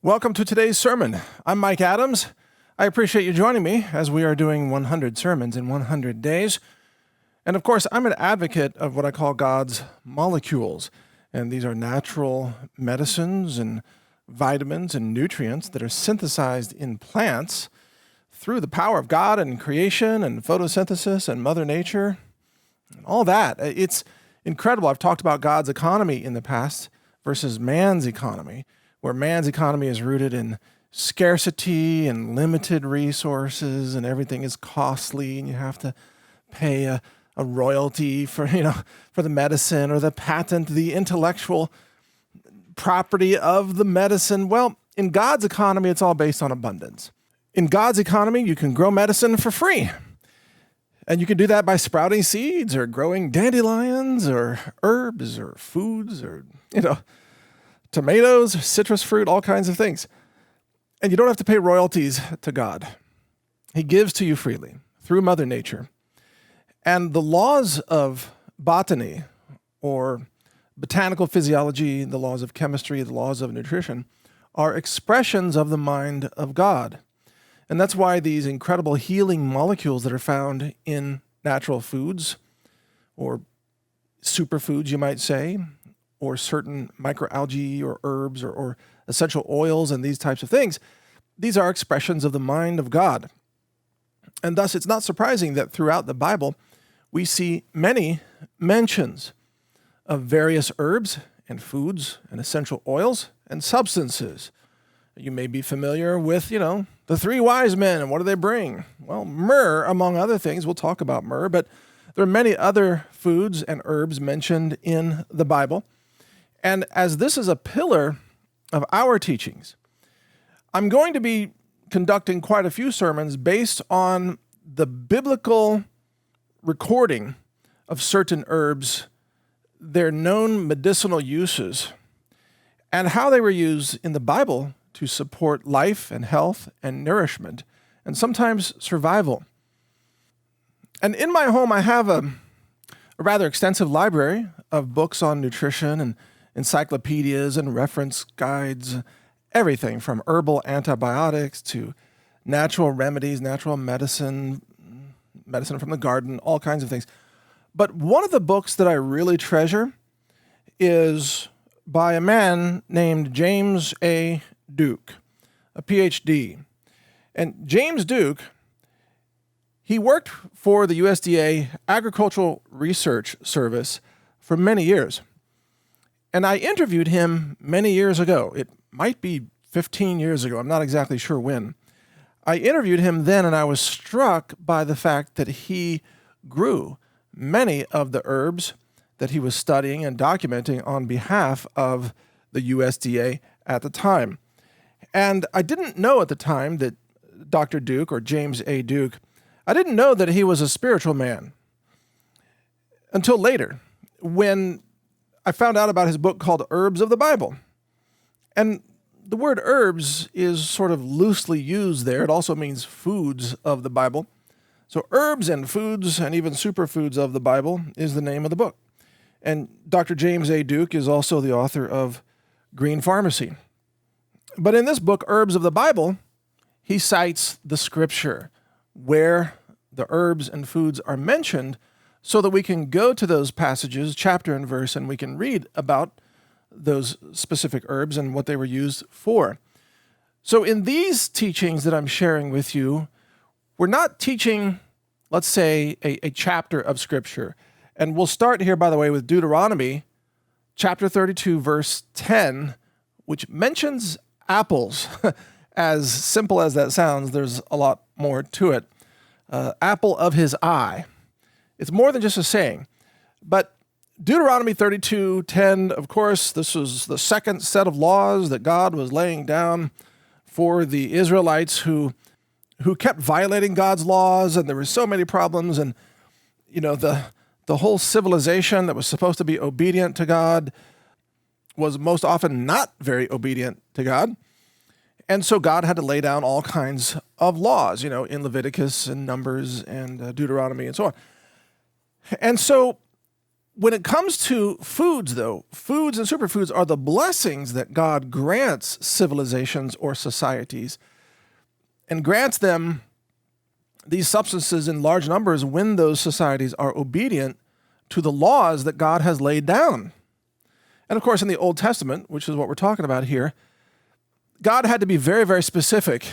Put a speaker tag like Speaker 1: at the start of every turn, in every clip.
Speaker 1: Welcome to today's sermon. I'm Mike Adams. I appreciate you joining me as we are doing 100 sermons in 100 days. And of course, I'm an advocate of what I call God's molecules. And these are natural medicines and vitamins and nutrients that are synthesized in plants through the power of God and creation and photosynthesis and Mother Nature and all that. It's incredible. I've talked about God's economy in the past versus man's economy, where man's economy is rooted in scarcity and limited resources, and everything is costly, and you have to pay a royalty for the medicine or the patent, the intellectual property of the medicine. Well, in God's economy, it's all based on abundance. In God's economy, you can grow medicine for free. And you can do that by sprouting seeds or growing dandelions or herbs or foods or, tomatoes, citrus fruit, all kinds of things. And you don't have to pay royalties to God. He gives to you freely through Mother Nature. And the laws of botany or botanical physiology, the laws of chemistry, the laws of nutrition are expressions of the mind of God. And that's why these incredible healing molecules that are found in natural foods or superfoods, you might say, or certain microalgae or herbs or essential oils and these types of things, these are expressions of the mind of God. And thus, it's not surprising that throughout the Bible, we see many mentions of various herbs and foods and essential oils and substances. You may be familiar with, the three wise men, and what do they bring? Well, myrrh, among other things. We'll talk about myrrh, but there are many other foods and herbs mentioned in the Bible. And as this is a pillar of our teachings, I'm going to be conducting quite a few sermons based on the biblical recording of certain herbs, their known medicinal uses, and how they were used in the Bible to support life and health and nourishment, and sometimes survival. And in my home, I have a rather extensive library of books on nutrition and encyclopedias and reference guides, everything from herbal antibiotics to natural remedies, natural medicine from the garden, all kinds of things. But one of the books that I really treasure is by a man named James A. Duke, a PhD. And James Duke, he worked for the USDA Agricultural Research Service for many years. And I interviewed him many years ago. It might be 15 years ago. I'm not exactly sure when. I interviewed him then, and I was struck by the fact that he grew many of the herbs that he was studying and documenting on behalf of the USDA at the time. And I didn't know at the time that Dr. Duke, or James A. Duke, I didn't know that he was a spiritual man until later, when I found out about his book called Herbs of the Bible. And the word herbs is sort of loosely used there. It also means foods of the Bible. So herbs and foods and even superfoods of the Bible is the name of the book. And Dr. James A. Duke is also the author of Green Pharmacy. But in this book, Herbs of the Bible, he cites the scripture where the herbs and foods are mentioned so that we can go to those passages, chapter and verse, and we can read about those specific herbs and what they were used for. So in these teachings that I'm sharing with you, we're not teaching, let's say, a chapter of Scripture. And we'll start here, by the way, with Deuteronomy chapter 32, verse 10, which mentions apples. As simple as that sounds, there's a lot more to it. Apple of his eye. It's more than just a saying. But Deuteronomy 32:10, of course, this was the second set of laws that God was laying down for the Israelites who kept violating God's laws, and there were so many problems, and the whole civilization that was supposed to be obedient to God was most often not very obedient to God. And so God had to lay down all kinds of laws, in Leviticus and Numbers and Deuteronomy and so on. And so When it comes to foods, though, foods and superfoods are the blessings that God grants civilizations or societies, and grants them these substances in large numbers when those societies are obedient to the laws that God has laid down. And of course, in the Old Testament, which is what we're talking about here, God had to be very, very specific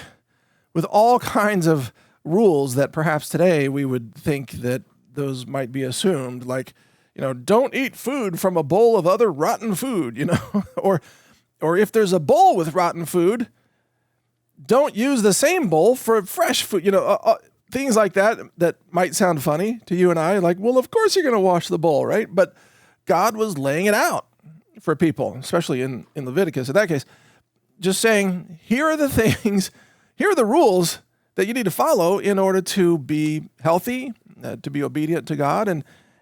Speaker 1: with all kinds of rules that perhaps today we would think that those might be assumed, like, don't eat food from a bowl of other rotten food, or if there's a bowl with rotten food, don't use the same bowl for fresh food, things like that might sound funny to you and I, like, well, of course you're going to wash the bowl, right? But God was laying it out for people, especially in Leviticus in that case, just saying, here are the things, here are the rules that you need to follow in order to be healthy, to be obedient to God,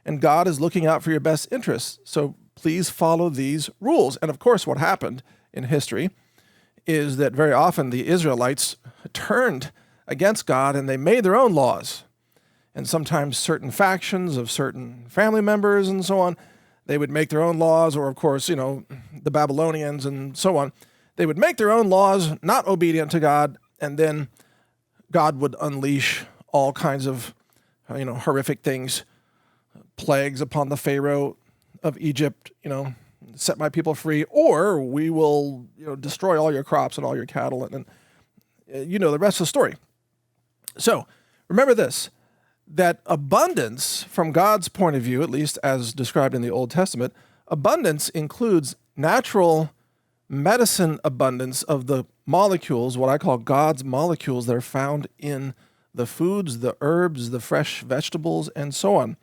Speaker 1: and God is looking out for your best interests. So please follow these rules. And of course, what happened in history is that very often the Israelites turned against God and they made their own laws. And sometimes certain factions of certain family members and so on, they would make their own laws, or of course, the Babylonians and so on. They would make their own laws, not obedient to God, and then God would unleash all kinds of, horrific things, plagues upon the Pharaoh of Egypt, set my people free, or we will, destroy all your crops and all your cattle, and the rest of the story. So remember this, that abundance from God's point of view, at least as described in the Old Testament, abundance includes natural medicine abundance of the molecules, what I call God's molecules that are found in the foods, the herbs, the fresh vegetables, and so on.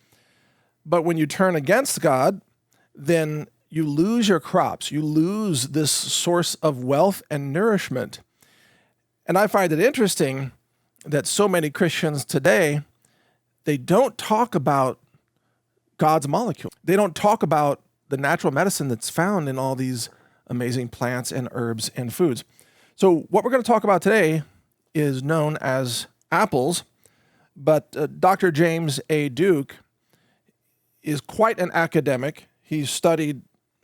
Speaker 1: But when you turn against God, then you lose your crops. You lose this source of wealth and nourishment. And I find it interesting that so many Christians today, they don't talk about God's molecule. They don't talk about the natural medicine that's found in all these amazing plants and herbs and foods. So what we're going to talk about today is known as apples, but Dr. James A. Duke is quite an academic. He studied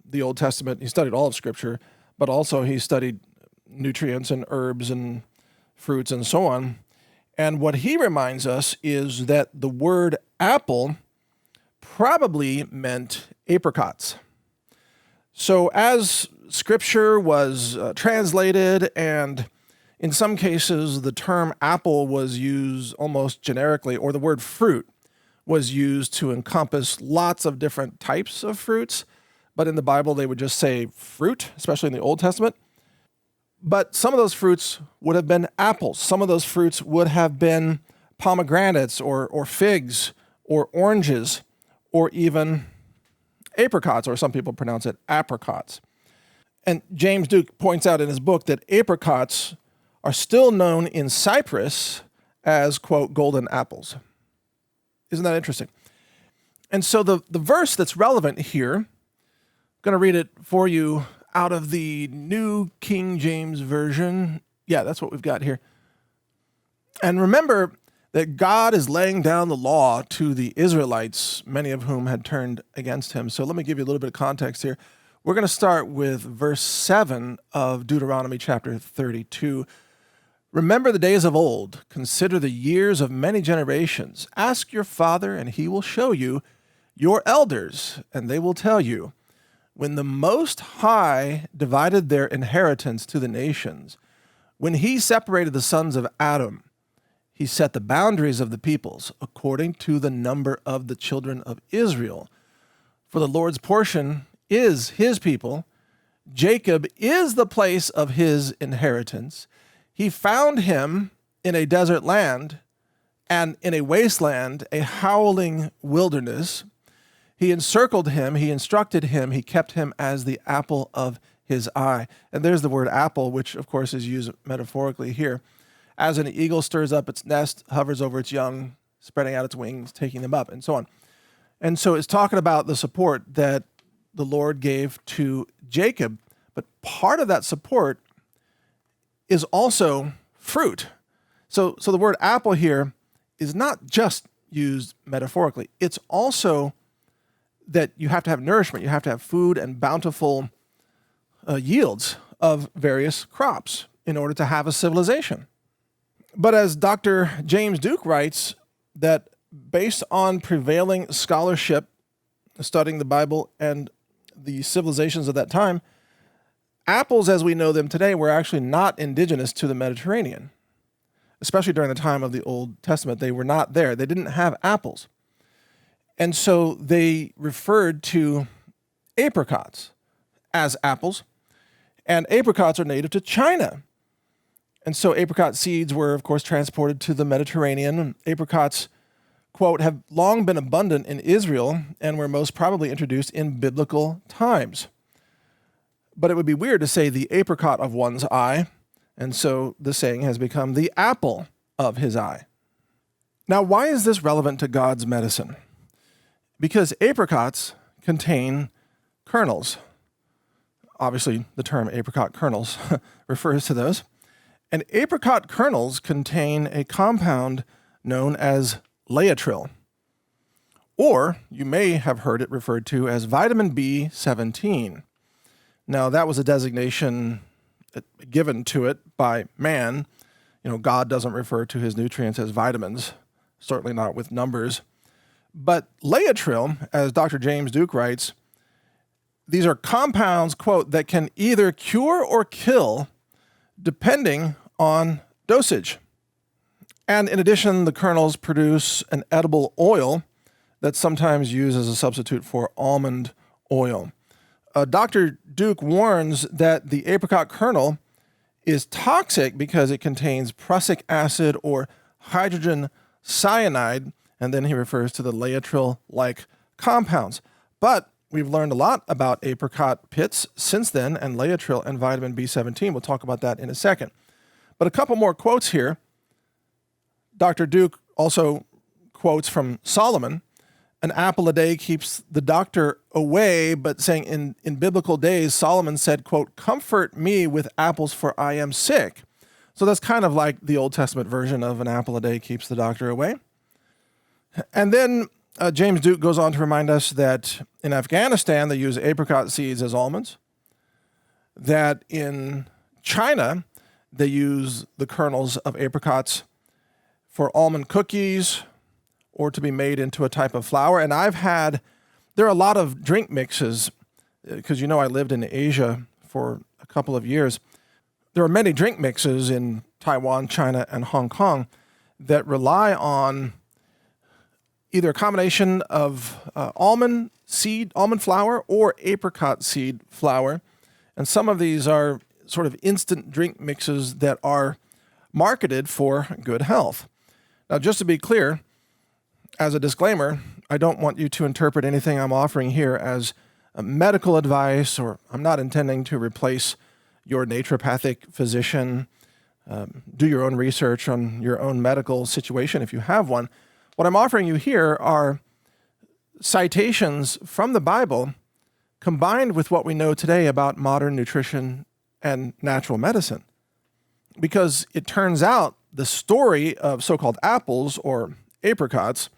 Speaker 1: the Old Testament, he studied all of Scripture, but also he studied nutrients and herbs and fruits and so on. And what he reminds us is that the word apple probably meant apricots. So as Scripture was translated, and in some cases the term apple was used almost generically, or the word fruit was used to encompass lots of different types of fruits, but in the Bible they would just say fruit, especially in the Old Testament. But some of those fruits would have been apples. Some of those fruits would have been pomegranates or figs or oranges or even apricots, or some people pronounce it apricots. And James Duke points out in his book that apricots are still known in Cyprus as, quote, golden apples. Isn't that interesting? And so the verse that's relevant here, I'm going to read it for you out of the New King James Version. Yeah, that's what we've got here. And remember that God is laying down the law to the Israelites, many of whom had turned against him. So let me give you a little bit of context here. We're going to start with verse 7 of Deuteronomy chapter 32. Remember the days of old. Consider the years of many generations. Ask your father, and he will show you, your elders, and they will tell you. When the Most High divided their inheritance to the nations, when he separated the sons of Adam, he set the boundaries of the peoples according to the number of the children of Israel. For the Lord's portion is his people. Jacob is the place of his inheritance. He found him in a desert land and in a wasteland, a howling wilderness. He encircled him, he instructed him, he kept him as the apple of his eye. And there's the word apple, which of course is used metaphorically here. As an eagle stirs up its nest, hovers over its young, spreading out its wings, taking them up, and so on. And so it's talking about the support that the Lord gave to Jacob. But part of that support is also fruit. So the word apple here is not just used metaphorically. It's also that you have to have nourishment, you have to have food and bountiful yields of various crops in order to have a civilization. But as Dr. James Duke writes, that based on prevailing scholarship studying the Bible and the civilizations of that time, apples as we know them today were actually not indigenous to the Mediterranean. Especially during the time of the Old Testament, they were not there. They didn't have apples. And so they referred to apricots as apples, and apricots are native to China. And so apricot seeds were, of course, transported to the Mediterranean. Apricots, quote, have long been abundant in Israel and were most probably introduced in biblical times. But it would be weird to say the apricot of one's eye, and so the saying has become the apple of his eye. Now, why is this relevant to God's medicine? Because apricots contain kernels. Obviously, the term apricot kernels refers to those. And apricot kernels contain a compound known as laetrile, or you may have heard it referred to as vitamin B17. Now, that was a designation given to it by man. You know, God doesn't refer to his nutrients as vitamins, certainly not with numbers. But laetrile, as Dr. James Duke writes, these are compounds, quote, that can either cure or kill depending on dosage. And in addition, the kernels produce an edible oil that's sometimes used as a substitute for almond oil. Dr. Duke warns that the apricot kernel is toxic because it contains prussic acid or hydrogen cyanide, and then he refers to the laetrile-like compounds. But we've learned a lot about apricot pits since then, and laetrile and vitamin B17. We'll talk about that in a second. But a couple more quotes here. Dr. Duke also quotes from Solomon, an apple a day keeps the doctor away, but saying in biblical days, Solomon said, quote, comfort me with apples for I am sick. So that's kind of like the Old Testament version of an apple a day keeps the doctor away. And then James Duke goes on to remind us that in Afghanistan, they use apricot seeds as almonds, that in China, they use the kernels of apricots for almond cookies or to be made into a type of flour. And there are a lot of drink mixes, because you know I lived in Asia for a couple of years. There are many drink mixes in Taiwan, China, and Hong Kong that rely on either a combination of almond flour or apricot seed flour. And some of these are sort of instant drink mixes that are marketed for good health. Now, just to be clear, as a disclaimer, I don't want you to interpret anything I'm offering here as medical advice, or I'm not intending to replace your naturopathic physician. Do your own research on your own medical situation if you have one. What I'm offering you here are citations from the Bible combined with what we know today about modern nutrition and natural medicine. Because it turns out the story of so-called apples or apricots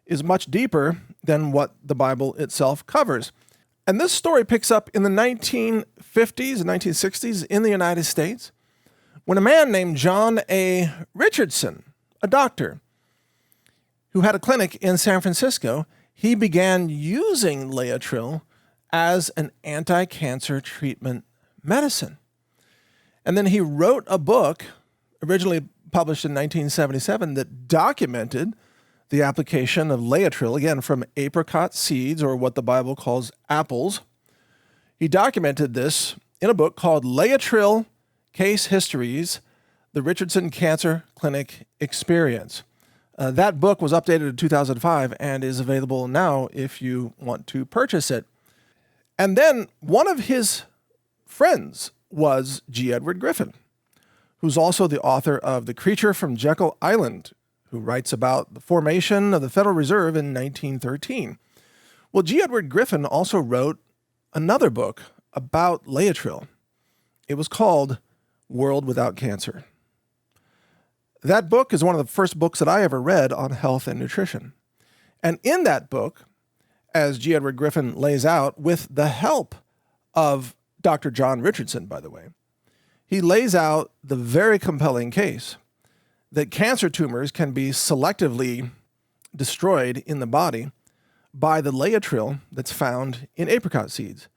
Speaker 1: is much deeper than what the Bible itself covers. And this story picks up in the 1950s and 1960s in the United States, when a man named John A. Richardson, a doctor, who had a clinic in San Francisco, he began using laetrile as an anti-cancer treatment medicine. And then he wrote a book, originally published in 1977, that documented the application of laetrile, again, from apricot seeds, or what the Bible calls apples. He documented this in a book called Laetrile Case Histories, The Richardson Cancer Clinic Experience. That book was updated in 2005 and is available now if you want to purchase it. And then one of his friends was G. Edward Griffin, who's also the author of The Creature from Jekyll Island, who writes about the formation of the Federal Reserve in 1913. Well, G. Edward Griffin also wrote another book about laetrile. It was called World Without Cancer. That book is one of the first books that I ever read on health and nutrition. And in that book, as G. Edward Griffin lays out, with the help of Dr. John Richardson, by the way, he lays out the very compelling case that cancer tumors can be selectively destroyed in the body by the laetrile that's found in apricot seeds.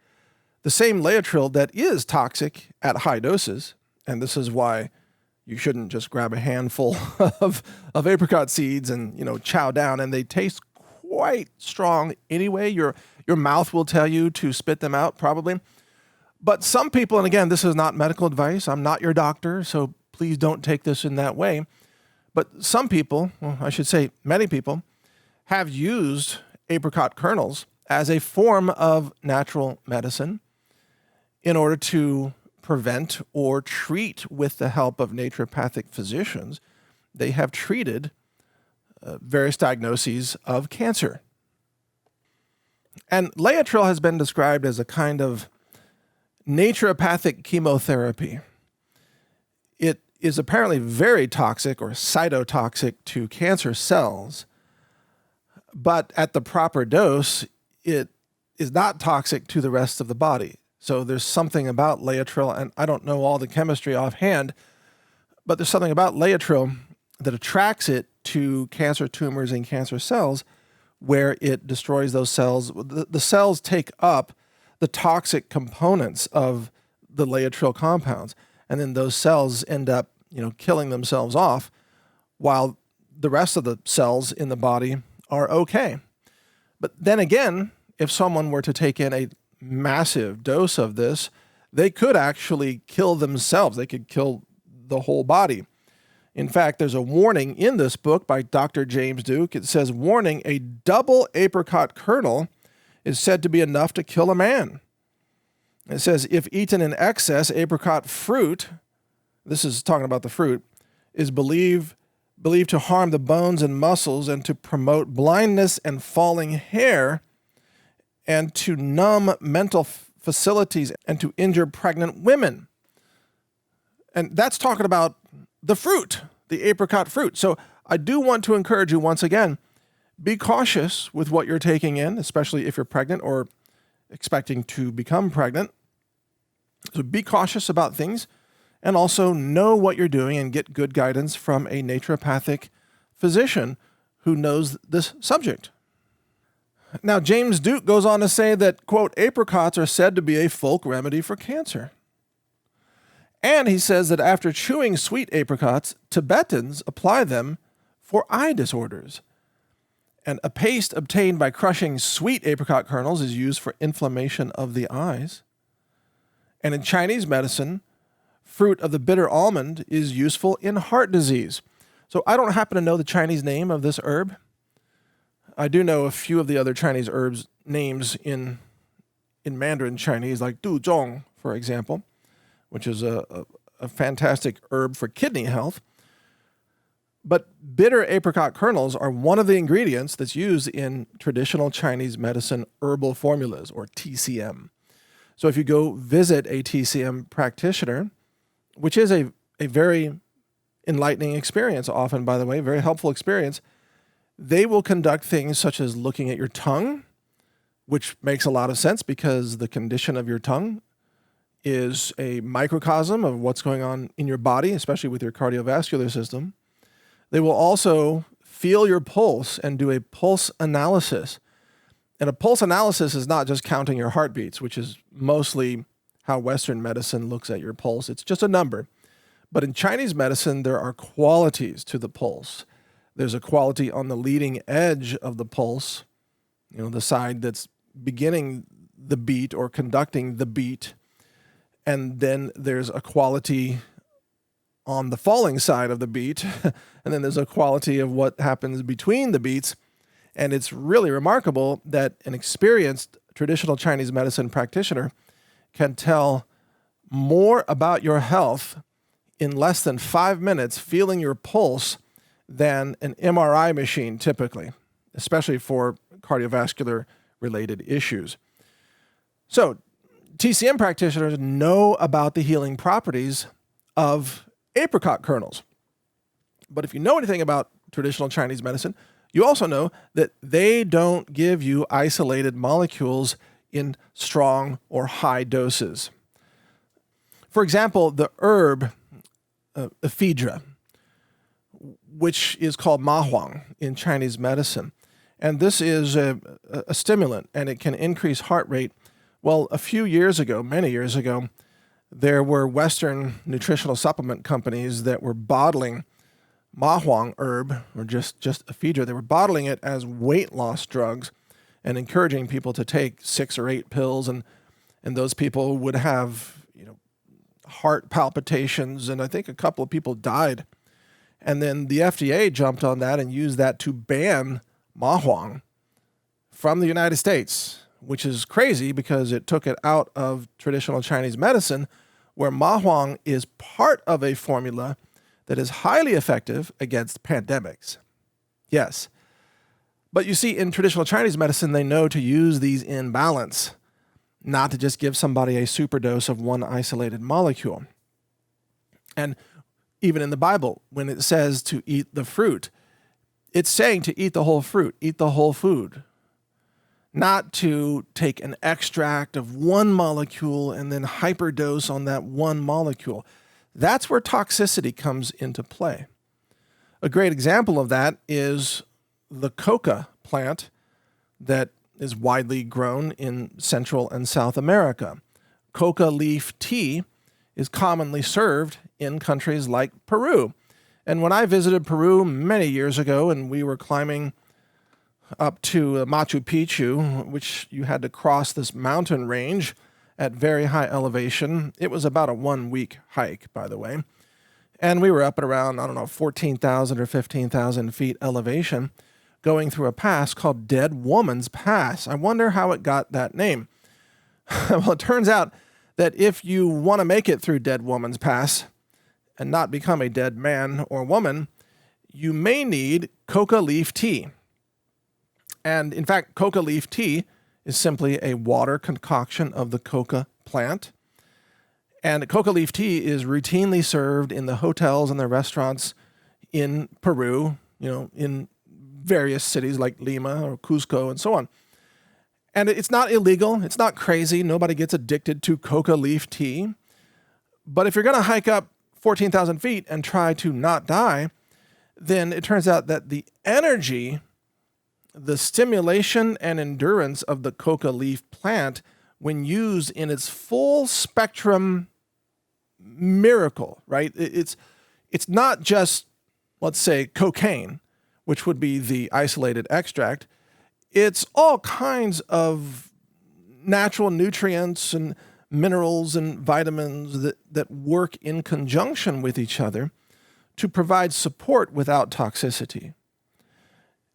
Speaker 1: The same laetrile that is toxic at high doses, and this is why you shouldn't just grab a handful of apricot seeds and, chow down, and they taste quite strong anyway. Your mouth will tell you to spit them out probably. But some people, and again, this is not medical advice, I'm not your doctor, so please don't take this in that way. But some people, well, I should say many people, have used apricot kernels as a form of natural medicine in order to prevent or treat, with the help of naturopathic physicians, they have treated various diagnoses of cancer. And laetrile has been described as a kind of naturopathic chemotherapy. It is apparently very toxic or cytotoxic to cancer cells, but at the proper dose, it is not toxic to the rest of the body. So there's something about laetrile, and I don't know all the chemistry offhand, but there's something about laetrile that attracts it to cancer tumors and cancer cells, where it destroys those cells. The cells take up the toxic components of the laetrile compounds, and then those cells end up, killing themselves off, while the rest of the cells in the body are okay. But then again, if someone were to take in a massive dose of this, they could actually kill themselves. They could kill the whole body. In fact, there's a warning in this book by Dr. James Duke. It says, warning, a double apricot kernel is said to be enough to kill a man. It says, if eaten in excess, apricot fruit, this is talking about the fruit, is believed to harm the bones and muscles and to promote blindness and falling hair and to numb mental facilities and to injure pregnant women. And that's talking about the fruit, the apricot fruit. So I do want to encourage you once again, be cautious with what you're taking in, especially if you're pregnant or expecting to become pregnant. So be cautious about things, and also know what you're doing and get good guidance from a naturopathic physician who knows this subject. Now, James Duke goes on to say that, quote, apricots are said to be a folk remedy for cancer. And he says that after chewing sweet apricots, Tibetans apply them for eye disorders. And a paste obtained by crushing sweet apricot kernels is used for inflammation of the eyes. And in Chinese medicine, fruit of the bitter almond is useful in heart disease. So I don't happen to know the Chinese name of this herb. I do know a few of the other Chinese herbs names in Mandarin Chinese, like du zhong, for example, which is a fantastic herb for kidney health. But bitter apricot kernels are one of the ingredients that's used in traditional Chinese medicine herbal formulas, or TCM. So if you go visit a TCM practitioner, which is a very enlightening experience, often, by the way, very helpful experience, they will conduct things such as looking at your tongue, which makes a lot of sense because the condition of your tongue is a microcosm of what's going on in your body, especially with your cardiovascular system. They will also feel your pulse and do a pulse analysis. And a pulse analysis is not just counting your heartbeats, which is mostly how Western medicine looks at your pulse. It's just a number. But in Chinese medicine, there are qualities to the pulse. There's a quality on the leading edge of the pulse, the side that's beginning the beat or conducting the beat. And then there's a quality on the falling side of the beat. And then there's a quality of what happens between the beats. And it's really remarkable that an experienced traditional Chinese medicine practitioner can tell more about your health in less than 5 minutes, feeling your pulse, than an MRI machine typically, especially for cardiovascular related issues. So TCM practitioners know about the healing properties of apricot kernels. But if you know anything about traditional Chinese medicine, You also know that they don't give you isolated molecules in strong or high doses. For example, the herb ephedra, which is called ma huang in Chinese medicine. And this is a stimulant, and it can increase heart rate. Well, a few years ago, many years ago, there were Western nutritional supplement companies that were bottling ma huang herb, or just ephedra. They were bottling it as weight loss drugs and encouraging people to take 6 or 8 pills, and those people would have, heart palpitations, and I think a couple of people died. And then the FDA jumped on that and used that to ban ma huang from the United States, which is crazy because it took it out of traditional Chinese medicine, where ma huang is part of a formula that is highly effective against pandemics. Yes. But you see, in traditional Chinese medicine, they know to use these in balance, not to just give somebody a superdose of one isolated molecule. And even in the Bible, when it says to eat the fruit, it's saying to eat the whole fruit, eat the whole food, not to take an extract of one molecule and then hyperdose on that one molecule. That's where toxicity comes into play. A great example of that is the coca plant that is widely grown in Central and South America. Coca leaf tea is commonly served in countries like Peru. And when I visited Peru many years ago and we were climbing up to Machu Picchu, which you had to cross this mountain range at very high elevation. It was about a 1-week hike, by the way. And we were up at around, 14,000 or 15,000 feet elevation, going through a pass called Dead Woman's Pass. I wonder how it got that name. Well, it turns out that if you want to make it through Dead Woman's Pass and not become a dead man or woman, you may need coca leaf tea. And in fact, coca leaf tea is simply a water concoction of the coca plant. And coca leaf tea is routinely served in the hotels and the restaurants in Peru, in various cities like Lima or Cusco and so on. And it's not illegal. It's not crazy. Nobody gets addicted to coca leaf tea. But if you're going to hike up 14,000 feet and try to not die, then it turns out that the energy, the stimulation and endurance of the coca leaf plant, when used in its full spectrum miracle, right? It's not just, let's say, cocaine, which would be the isolated extract. It's all kinds of natural nutrients and minerals and vitamins that work in conjunction with each other to provide support without toxicity.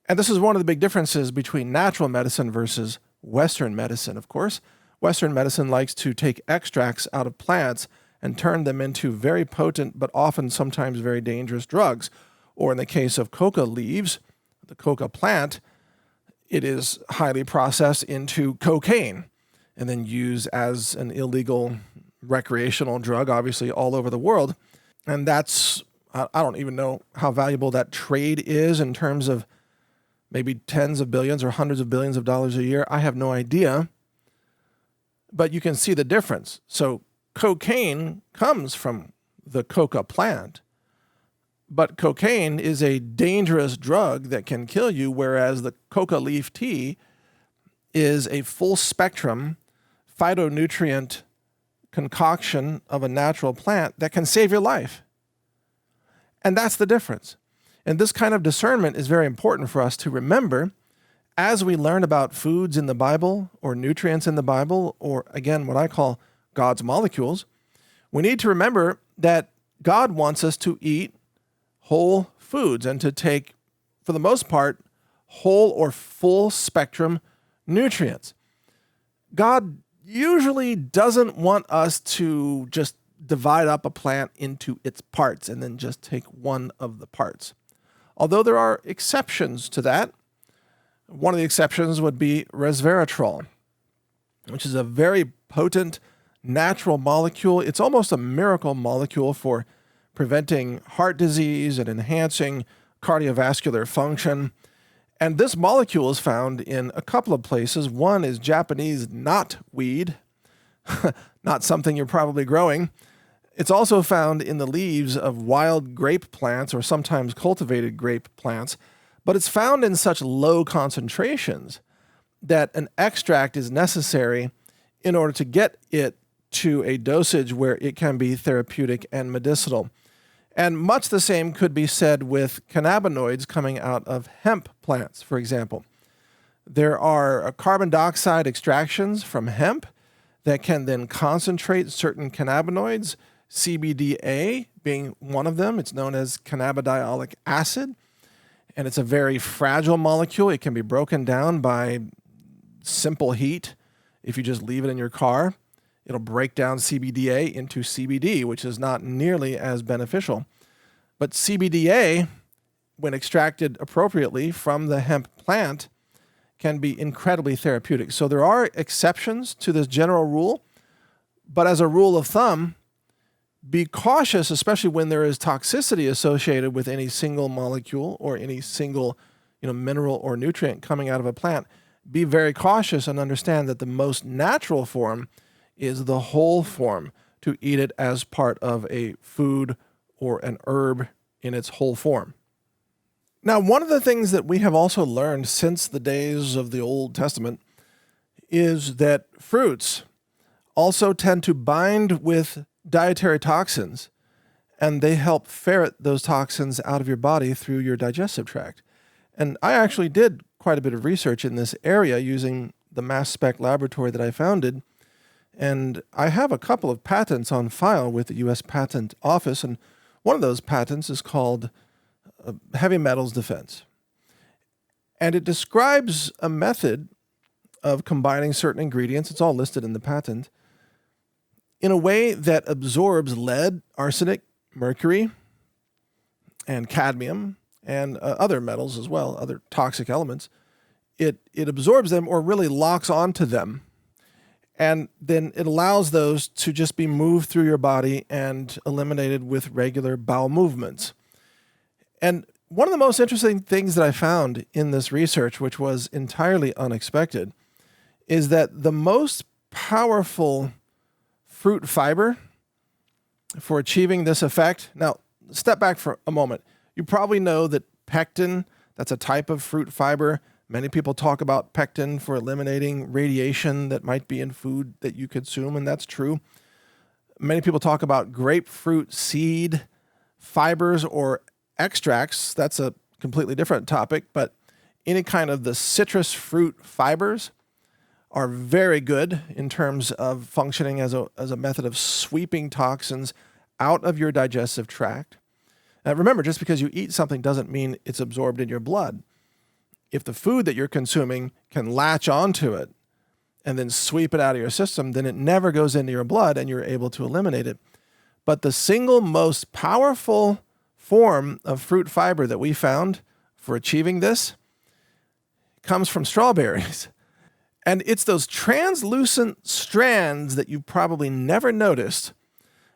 Speaker 1: And this is one of the big differences between natural medicine versus Western medicine, of course. Western medicine likes to take extracts out of plants and turn them into very potent, but often sometimes very dangerous drugs. Or in the case of coca leaves, the coca plant, it is highly processed into cocaine and then used as an illegal recreational drug, obviously all over the world. And that's, I don't even know how valuable that trade is in terms of maybe tens of billions or hundreds of billions of dollars a year. I have no idea. But you can see the difference. So cocaine comes from the coca plant, but cocaine is a dangerous drug that can kill you, whereas the coca leaf tea is a full spectrum phytonutrient concoction of a natural plant that can save your life. And that's the difference. And this kind of discernment is very important for us to remember as we learn about foods in the Bible or nutrients in the Bible, or again, what I call God's molecules. We need to remember that God wants us to eat whole foods and to take, for the most part, whole or full spectrum nutrients. God usually doesn't want us to just divide up a plant into its parts and then just take one of the parts. Although there are exceptions to that. One of the exceptions would be resveratrol, which is a very potent natural molecule. It's almost a miracle molecule for preventing heart disease and enhancing cardiovascular function. And this molecule is found in a couple of places. One is Japanese knotweed, not something you're probably growing. It's also found in the leaves of wild grape plants or sometimes cultivated grape plants, but it's found in such low concentrations that an extract is necessary in order to get it to a dosage where it can be therapeutic and medicinal. And much the same could be said with cannabinoids coming out of hemp plants, for example. There are carbon dioxide extractions from hemp that can then concentrate certain cannabinoids, CBDA being one of them. It's known as cannabidiolic acid, and it's a very fragile molecule. It can be broken down by simple heat. If you just leave it in your car, it'll break down CBDA into CBD, which is not nearly as beneficial. But CBDA, when extracted appropriately from the hemp plant, can be incredibly therapeutic. So there are exceptions to this general rule, but as a rule of thumb, be cautious, especially when there is toxicity associated with any single molecule or any single, mineral or nutrient coming out of a plant. Be very cautious and understand that the most natural form is the whole form, to eat it as part of a food or an herb in its whole form. Now, one of the things that we have also learned since the days of the Old Testament is that fruits also tend to bind with dietary toxins, and they help ferret those toxins out of your body through your digestive tract. And I actually did quite a bit of research in this area using the mass spec laboratory that I founded, and I have a couple of patents on file with the U.S. Patent Office, and one of those patents is called heavy metals defense. And it describes a method of combining certain ingredients, it's all listed in the patent, in a way that absorbs lead, arsenic, mercury, and cadmium, and other metals as well, other toxic elements. It absorbs them, or really locks onto them, and then it allows those to just be moved through your body and eliminated with regular bowel movements. And one of the most interesting things that I found in this research, which was entirely unexpected, is that the most powerful fruit fiber for achieving this effect. Now, step back for a moment. You probably know that pectin, that's a type of fruit fiber. Many people talk about pectin for eliminating radiation that might be in food that you consume, and that's true. Many people talk about grapefruit seed fibers or extracts. That's a completely different topic, but any kind of the citrus fruit fibers are very good in terms of functioning as a method of sweeping toxins out of your digestive tract. Now, remember, just because you eat something doesn't mean it's absorbed in your blood. If the food that you're consuming can latch onto it and then sweep it out of your system, then it never goes into your blood and you're able to eliminate it. But the single most powerful form of fruit fiber that we found for achieving this comes from strawberries. And it's those translucent strands that you probably never noticed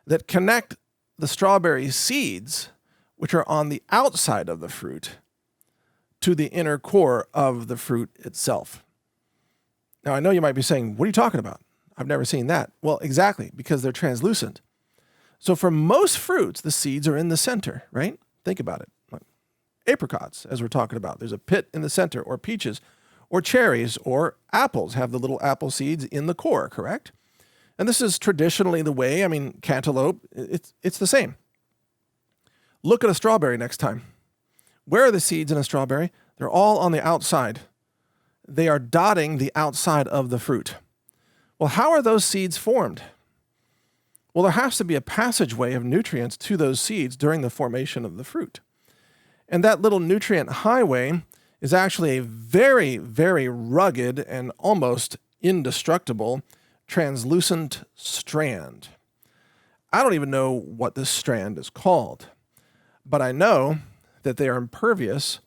Speaker 1: that connect the strawberry seeds, which are on the outside of the fruit, to the inner core of the fruit itself. Now, I know you might be saying, what are you talking about? I've never seen that. Well, exactly, because they're translucent. So for most fruits, the seeds are in the center, right? Think about it. Like apricots, as we're talking about, there's a pit in the center, or peaches, or cherries, or apples have the little apple seeds in the core, correct? And this is traditionally the way. Cantaloupe, it's the same. Look at a strawberry next time. Where are the seeds in a strawberry? They're all on the outside. They are dotting the outside of the fruit. Well, how are those seeds formed? Well, there has to be a passageway of nutrients to those seeds during the formation of the fruit. And that little nutrient highway is actually a very, very rugged and almost indestructible translucent strand. I don't even know what this strand is called, but I know that they are impervious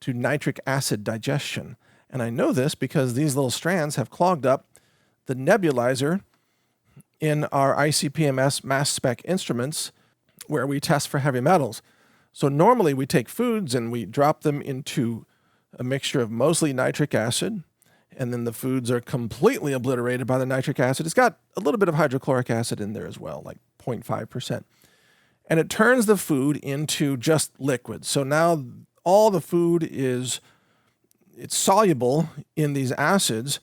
Speaker 1: to nitric acid digestion. And I know this because these little strands have clogged up the nebulizer in our ICP-MS mass spec instruments where we test for heavy metals. So normally we take foods and we drop them into a mixture of mostly nitric acid, and then the foods are completely obliterated by the nitric acid. It's got a little bit of hydrochloric acid in there as well, like 0.5%. And it turns the food into just liquid. So now all the food it's soluble in these acids,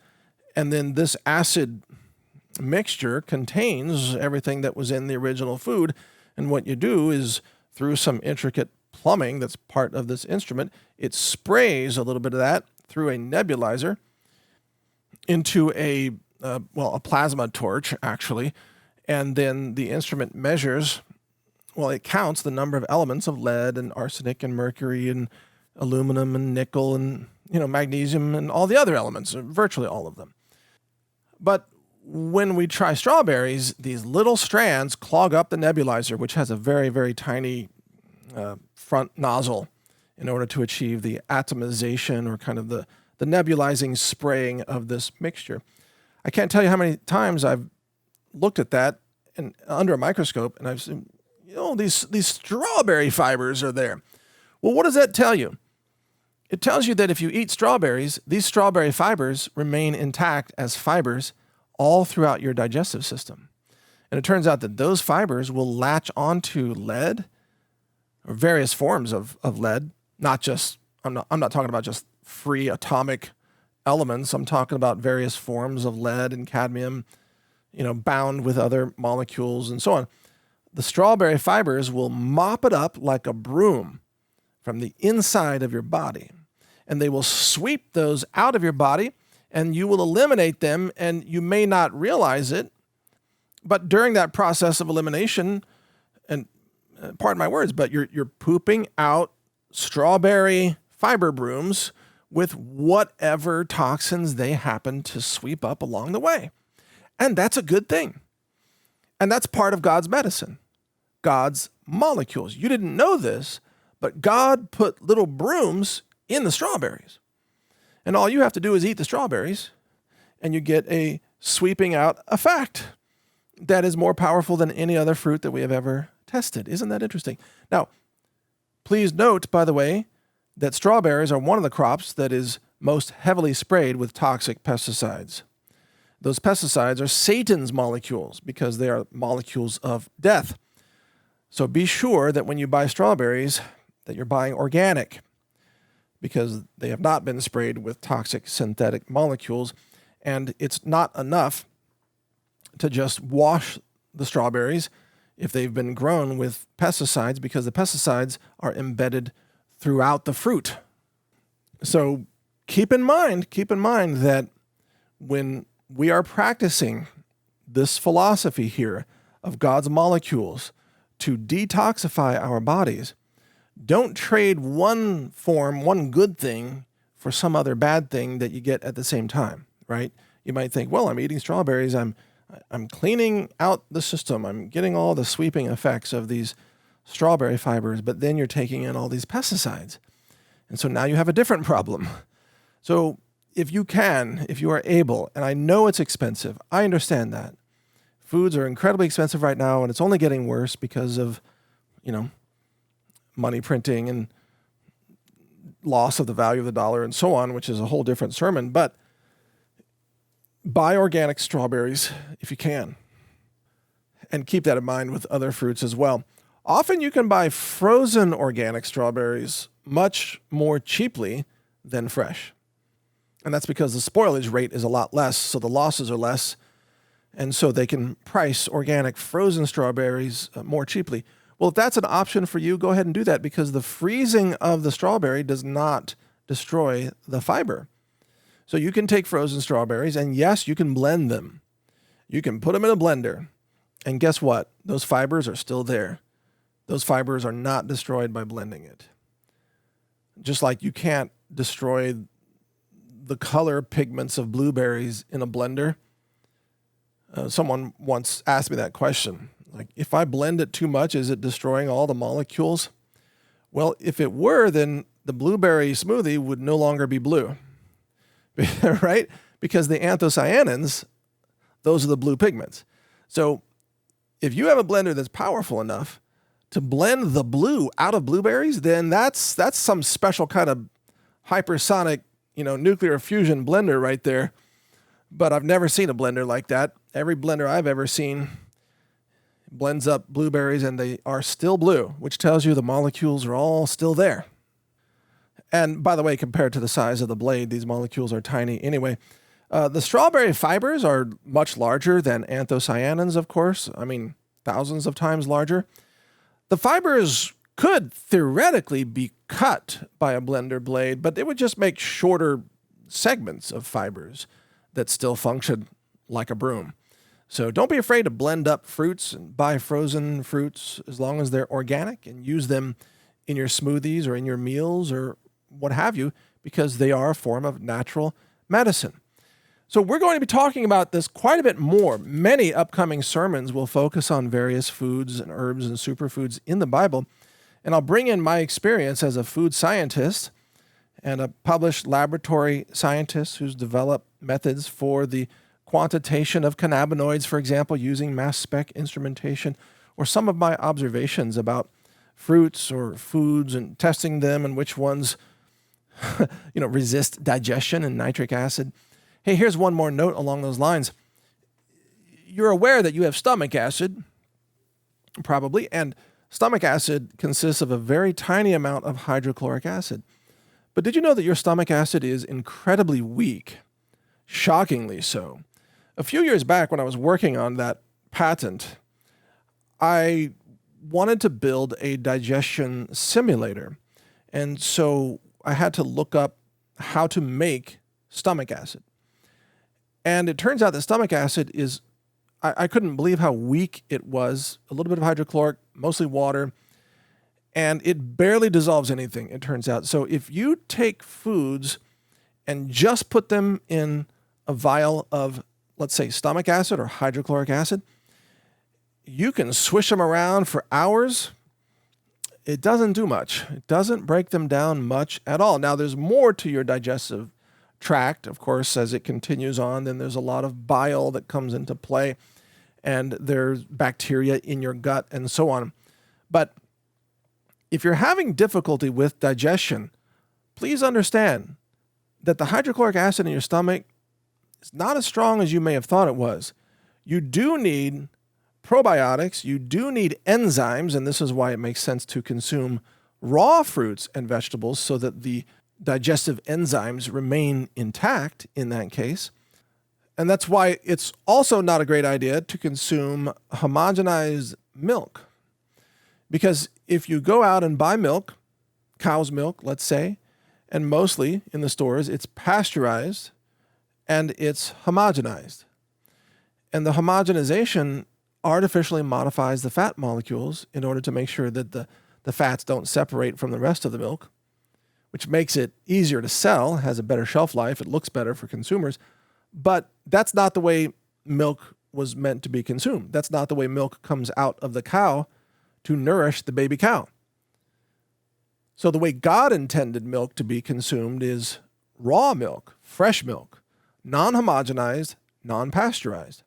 Speaker 1: and then this acid mixture contains everything that was in the original food. And what you do is, through some intricate plumbing that's part of this instrument, it sprays a little bit of that through a nebulizer into a plasma torch, actually. And then the instrument measures, it counts the number of elements of lead and arsenic and mercury and aluminum and nickel and, magnesium and all the other elements, virtually all of them. But when we try strawberries, these little strands clog up the nebulizer, which has a very, very tiny front nozzle, in order to achieve the atomization or kind of the nebulizing spraying of this mixture. I can't tell you how many times I've looked at that and under a microscope, and I've seen, these strawberry fibers are there. Well, what does that tell you? It tells you that if you eat strawberries, these strawberry fibers remain intact as fibers all throughout your digestive system. And it turns out that those fibers will latch onto lead or various forms of lead, not just, I'm not talking about just free atomic elements. I'm talking about various forms of lead and cadmium, bound with other molecules and so on. The strawberry fibers will mop it up like a broom from the inside of your body. And they will sweep those out of your body, and you will eliminate them, and you may not realize it. But during that process of elimination, and pardon my words, but you're pooping out strawberry fiber brooms with whatever toxins they happen to sweep up along the way. And that's a good thing. And that's part of God's medicine, God's molecules. You didn't know this, but God put little brooms in the strawberries. And all you have to do is eat the strawberries, and you get a sweeping out effect that is more powerful than any other fruit that we have ever tested. Isn't that interesting? Now, please note, by the way, that strawberries are one of the crops that is most heavily sprayed with toxic pesticides. Those pesticides are Satan's molecules because they are molecules of death. So be sure that when you buy strawberries, that you're buying organic, because they have not been sprayed with toxic synthetic molecules. And it's not enough to just wash the strawberries if they've been grown with pesticides, because the pesticides are embedded throughout the fruit. So keep in mind that when we are practicing this philosophy here of God's molecules to detoxify our bodies, don't trade one good thing for some other bad thing that you get at the same time, right? You might think, well, I'm eating strawberries, I'm cleaning out the system, I'm getting all the sweeping effects of these strawberry fibers, but then you're taking in all these pesticides. And so now you have a different problem. So if you are able, and I know it's expensive, I understand that. Foods are incredibly expensive right now, and it's only getting worse because of, money printing and loss of the value of the dollar and so on, which is a whole different sermon. But buy organic strawberries if you can, and keep that in mind with other fruits as well. Often you can buy frozen organic strawberries much more cheaply than fresh. And that's because the spoilage rate is a lot less, so the losses are less, and so they can price organic frozen strawberries more cheaply. Well, if that's an option for you, go ahead and do that, because the freezing of the strawberry does not destroy the fiber. So you can take frozen strawberries, and yes, you can blend them. You can put them in a blender, and guess what? Those fibers are still there. Those fibers are not destroyed by blending it. Just like you can't destroy the color pigments of blueberries in a blender. Someone once asked me that question. Like, if I blend it too much, is it destroying all the molecules? Well, if it were, then the blueberry smoothie would no longer be blue, right? Because the anthocyanins, those are the blue pigments. So if you have a blender that's powerful enough to blend the blue out of blueberries, then that's some special kind of hypersonic, nuclear fusion blender right there. But I've never seen a blender like that. Every blender I've ever seen blends up blueberries and they are still blue, which tells you the molecules are all still there. And by the way, compared to the size of the blade, these molecules are tiny anyway. The strawberry fibers are much larger than anthocyanins, of course. I mean, thousands of times larger. The fibers could theoretically be cut by a blender blade, but it would just make shorter segments of fibers that still function like a broom. So don't be afraid to blend up fruits and buy frozen fruits as long as they're organic and use them in your smoothies or in your meals or what have you, because they are a form of natural medicine. So we're going to be talking about this quite a bit more. Many upcoming sermons will focus on various foods and herbs and superfoods in the Bible. And I'll bring in my experience as a food scientist and a published laboratory scientist who's developed methods for the quantitation of cannabinoids, for example, using mass spec instrumentation, or some of my observations about fruits or foods and testing them and which ones resist digestion and nitric acid. Hey, here's one more note along those lines. You're aware that you have stomach acid, probably, and stomach acid consists of a very tiny amount of hydrochloric acid. But did you know that your stomach acid is incredibly weak? Shockingly so. A few years back when I was working on that patent, I wanted to build a digestion simulator. And so I had to look up how to make stomach acid. And it turns out that stomach acid is, I couldn't believe how weak it was. A little bit of hydrochloric, mostly water, and it barely dissolves anything, it turns out. So if you take foods and just put them in a vial of, let's say, stomach acid or hydrochloric acid, you can swish them around for hours. It doesn't do much. It doesn't break them down much at all. Now, there's more to your digestive tract, of course, as it continues on. Then there's a lot of bile that comes into play, and there's bacteria in your gut and so on. But if you're having difficulty with digestion, please understand that the hydrochloric acid in your stomach is not as strong as you may have thought it was. You do need probiotics, you do need enzymes, and this is why it makes sense to consume raw fruits and vegetables so that the digestive enzymes remain intact in that case. And that's why it's also not a great idea to consume homogenized milk. Because if you go out and buy milk, cow's milk, let's say, and mostly in the stores, it's pasteurized and it's homogenized. And the homogenization artificially modifies the fat molecules in order to make sure that the fats don't separate from the rest of the milk, which makes it easier to sell, has a better shelf life, it looks better for consumers. But that's not the way milk was meant to be consumed. That's not the way milk comes out of the cow to nourish the baby cow. So the way God intended milk to be consumed is raw milk, fresh milk, non-homogenized, non-pasteurized.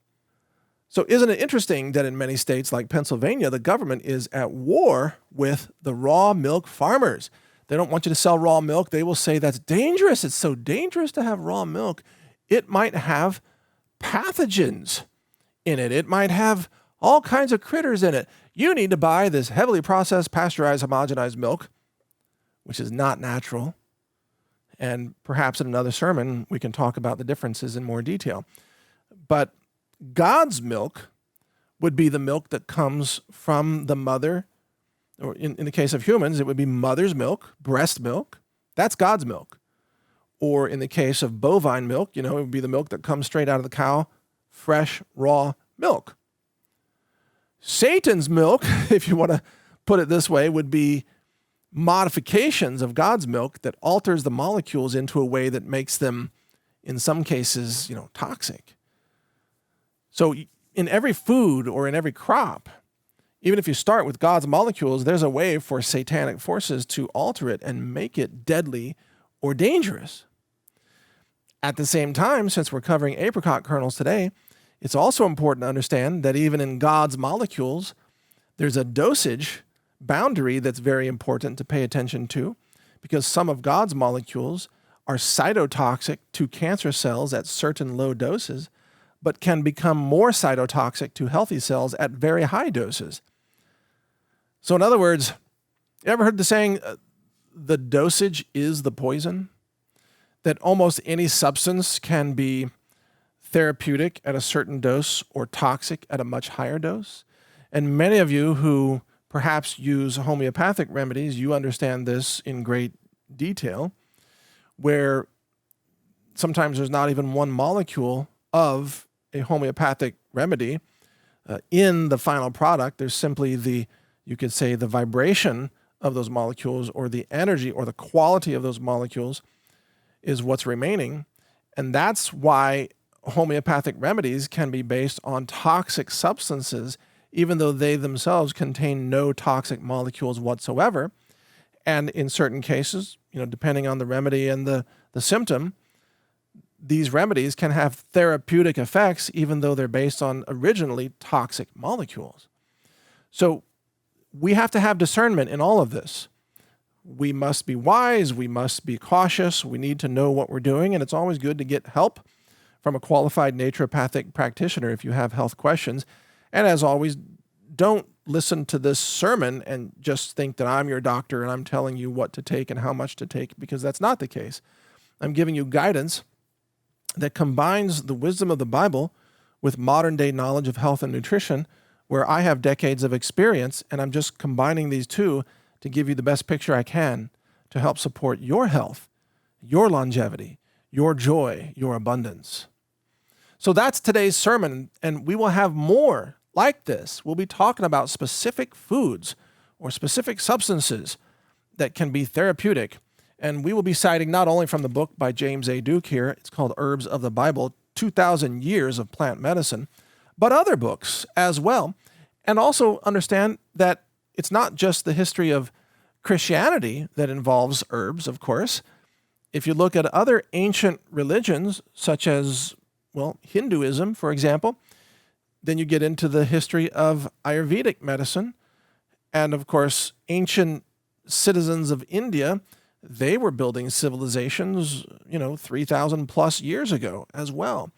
Speaker 1: So isn't it interesting that in many states like Pennsylvania, the government is at war with the raw milk farmers? They don't want you to sell raw milk. They will say that's dangerous. It's so dangerous to have raw milk. It might have pathogens in it. It might have all kinds of critters in it. You need to buy this heavily processed, pasteurized, homogenized milk, which is not natural. And perhaps in another sermon, we can talk about the differences in more detail. But God's milk would be the milk that comes from the mother, or in the case of humans, it would be mother's milk, breast milk. That's God's milk. Or in the case of bovine milk, it would be the milk that comes straight out of the cow, fresh, raw milk. Satan's milk, if you want to put it this way, would be modifications of God's milk that alters the molecules into a way that makes them, in some cases, toxic. So in every food or in every crop, even if you start with God's molecules, there's a way for satanic forces to alter it and make it deadly or dangerous. At the same time, since we're covering apricot kernels today, it's also important to understand that even in God's molecules, there's a dosage boundary that's very important to pay attention to, because some of God's molecules are cytotoxic to cancer cells at certain low doses, but can become more cytotoxic to healthy cells at very high doses. So in other words, you ever heard the saying, the dosage is the poison? That almost any substance can be therapeutic at a certain dose or toxic at a much higher dose. And many of you who perhaps use homeopathic remedies, you understand this in great detail, where sometimes there's not even one molecule of a homeopathic remedy in the final product. There's simply you could say the vibration of those molecules, or the energy or the quality of those molecules is what's remaining. And that's why homeopathic remedies can be based on toxic substances, even though they themselves contain no toxic molecules whatsoever. And in certain cases, depending on the remedy and the symptom, these remedies can have therapeutic effects, even though they're based on originally toxic molecules. So we have to have discernment in all of this. We must be wise. We must be cautious. We need to know what we're doing. And it's always good to get help from a qualified naturopathic practitioner if you have health questions. And as always, don't listen to this sermon and just think that I'm your doctor and I'm telling you what to take and how much to take, because that's not the case. I'm giving you guidance that combines the wisdom of the Bible with modern day knowledge of health and nutrition, where I have decades of experience, and I'm just combining these two to give you the best picture I can to help support your health, your longevity, your joy, your abundance. So that's today's sermon, and we will have more like this. We'll be talking about specific foods or specific substances that can be therapeutic. And we will be citing not only from the book by James A. Duke here, it's called Herbs of the Bible, 2,000 Years of Plant Medicine, but other books as well. And also understand that it's not just the history of Christianity that involves herbs, of course. If you look at other ancient religions, such as, Hinduism, for example, then you get into the history of Ayurvedic medicine. And of course, ancient citizens of India, they were building civilizations, 3,000 plus years ago as well.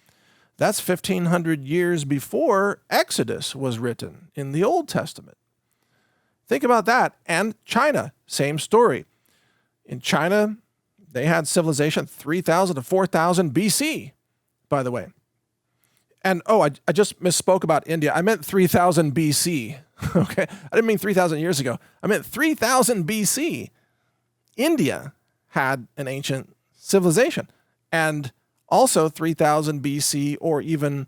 Speaker 1: That's 1,500 years before Exodus was written in the Old Testament. Think about that. And China, same story. In China, they had civilization 3,000 to 4,000 BC, by the way. And, I just misspoke about India. I meant 3,000 BC, okay? I didn't mean 3,000 years ago. I meant 3,000 BC. India had an ancient civilization. And also 3,000 BC or even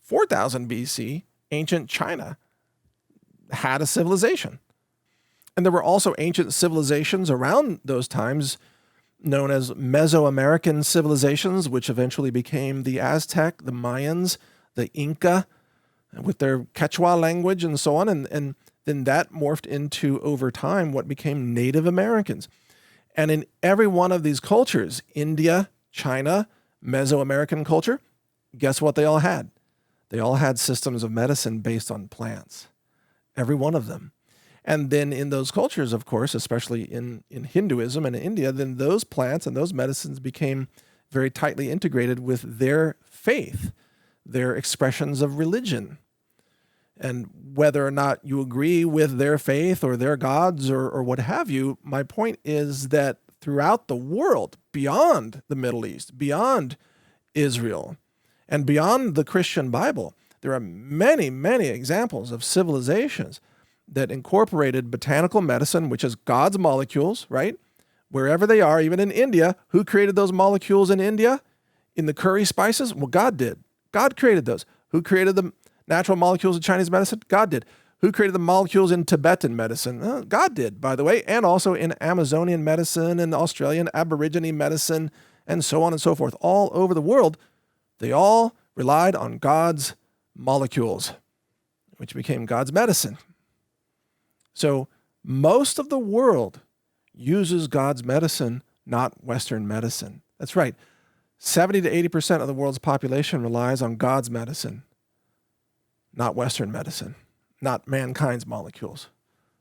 Speaker 1: 4,000 BC, ancient China had a civilization. And there were also ancient civilizations around those times known as Mesoamerican civilizations, which eventually became the Aztec, the Mayans, the Inca, with their Quechua language and so on. And then that morphed into, over time, what became Native Americans. And in every one of these cultures, India, China, Mesoamerican culture, guess what they all had? They all had systems of medicine based on plants. Every one of them. And then in those cultures, of course, especially in Hinduism and in India, then those plants and those medicines became very tightly integrated with their faith, their expressions of religion. And whether or not you agree with their faith or their gods or what have you, my point is that throughout the world, beyond the Middle East, beyond Israel, and beyond the Christian Bible, there are many, many examples of civilizations that incorporated botanical medicine, which is God's molecules, right? Wherever they are, even in India, who created those molecules in India? In the curry spices? Well, God did. God created those. Who created the natural molecules of Chinese medicine? God did. Who created the molecules in Tibetan medicine? God did, by the way, and also in Amazonian medicine and Australian Aborigine medicine and so on and so forth. All over the world, they all relied on God's molecules, which became God's medicine. So most of the world uses God's medicine, not Western medicine. That's right. 70 to 80% of the world's population relies on God's medicine, not Western medicine, not mankind's molecules.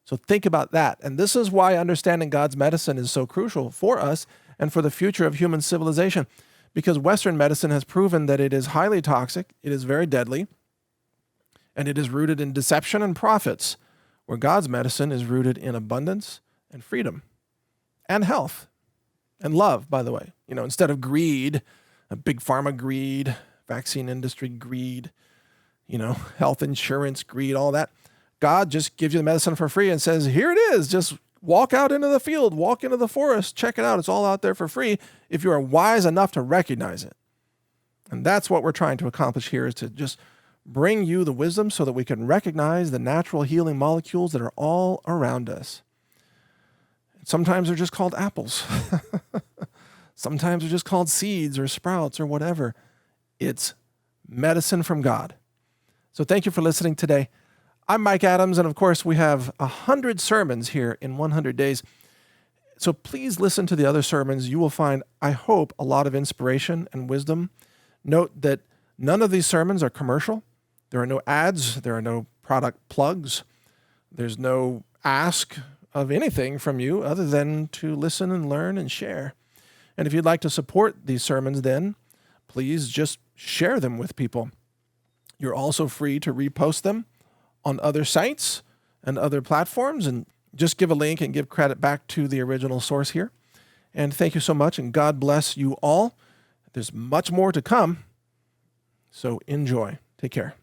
Speaker 1: So think about that. And this is why understanding God's medicine is so crucial for us and for the future of human civilization, because Western medicine has proven that it is highly toxic, it is very deadly, and it is rooted in deception and profits, where God's medicine is rooted in abundance and freedom and health and love, by the way. Instead of greed, a big pharma greed, vaccine industry greed, health insurance greed, all that. God just gives you the medicine for free and says, here it is. Just walk out into the field, walk into the forest, check it out. It's all out there for free if you are wise enough to recognize it. And that's what we're trying to accomplish here, is to just bring you the wisdom so that we can recognize the natural healing molecules that are all around us. Sometimes they're just called apples. Sometimes they're just called seeds or sprouts or whatever. It's medicine from God. So thank you for listening today. I'm Mike Adams, and of course we have 100 sermons here in 100 days. So please listen to the other sermons. You will find, I hope, a lot of inspiration and wisdom. Note that none of these sermons are commercial. There are no ads. There are no product plugs. There's no ask of anything from you other than to listen and learn and share. And if you'd like to support these sermons, then please just share them with people. You're also free to repost them on other sites and other platforms, and just give a link and give credit back to the original source here. And thank you so much, and God bless you all. There's much more to come, so enjoy. Take care.